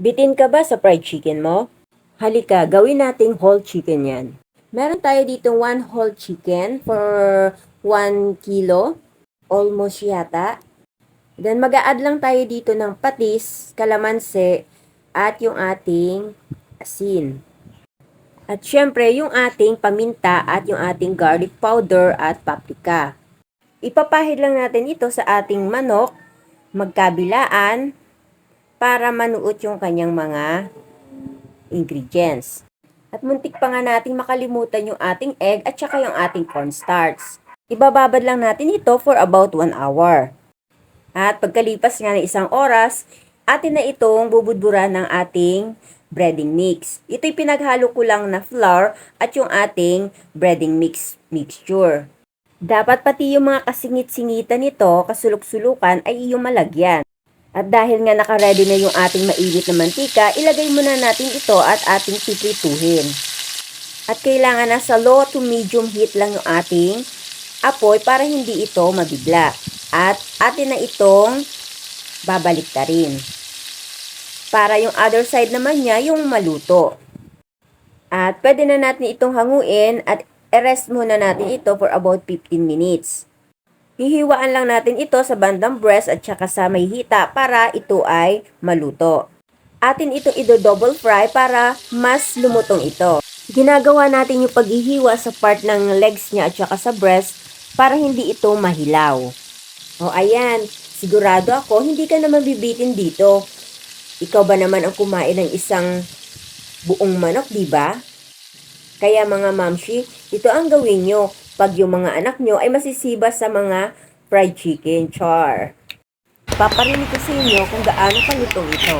Bitin ka ba sa fried chicken mo? Halika, gawin nating whole chicken yan. Meron tayo dito 1 whole chicken for 1 kilo. Almost yata. Then mag-a-add lang tayo dito ng patis, kalamansi, at yung ating asin. At syempre, yung ating paminta at yung ating garlic powder at paprika. Ipapahid lang natin ito sa ating manok, magkabilaan, para manuot yung kanyang mga ingredients. At muntik pa nga nating makalimutan yung ating egg at saka yung ating cornstarch. Ibababad lang natin ito for about 1 hour. At pagkalipas nga ng 1 oras, atin na itong bubudburan ng ating breading mix. Ito'y pinaghalo ko lang na flour at yung ating breading mixture. Dapat pati yung mga kasingit-singitan nito, kasulok-sulukan ay iyong malagyan. At dahil nga nakaready na yung ating mainit na mantika, ilagay muna natin ito at ating piprituhin. At kailangan nasa low to medium heat lang yung ating apoy para hindi ito mabigla. At atin na itong babaliktarin. Para yung other side naman niya yung maluto. At pwede na natin itong hanguin at i-rest muna natin ito for about 15 minutes. Hihiwaan lang natin ito sa bandang breast at saka sa may hita para ito ay maluto. Atin itong i-double fry para mas lumutong ito. Ginagawa natin yung paghihiwa sa part ng legs niya at saka sa breast para hindi ito mahilaw. O ayan, sigurado ako hindi ka naman bibitin dito. Ikaw ba naman ang kumain ng isang buong manok, di ba? Kaya mga mamshi, ito ang gawin nyo pag yung mga anak nyo ay masisiba sa mga fried chicken, char. Paparinig ko sa inyo kung gaano kalutong ito.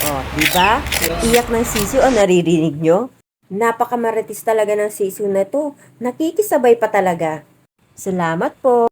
O, di ba? Iyak ng sisiw ang naririnig nyo. Napakamaritis talaga ng sisiw na to. Nakikisabay pa talaga. Salamat po.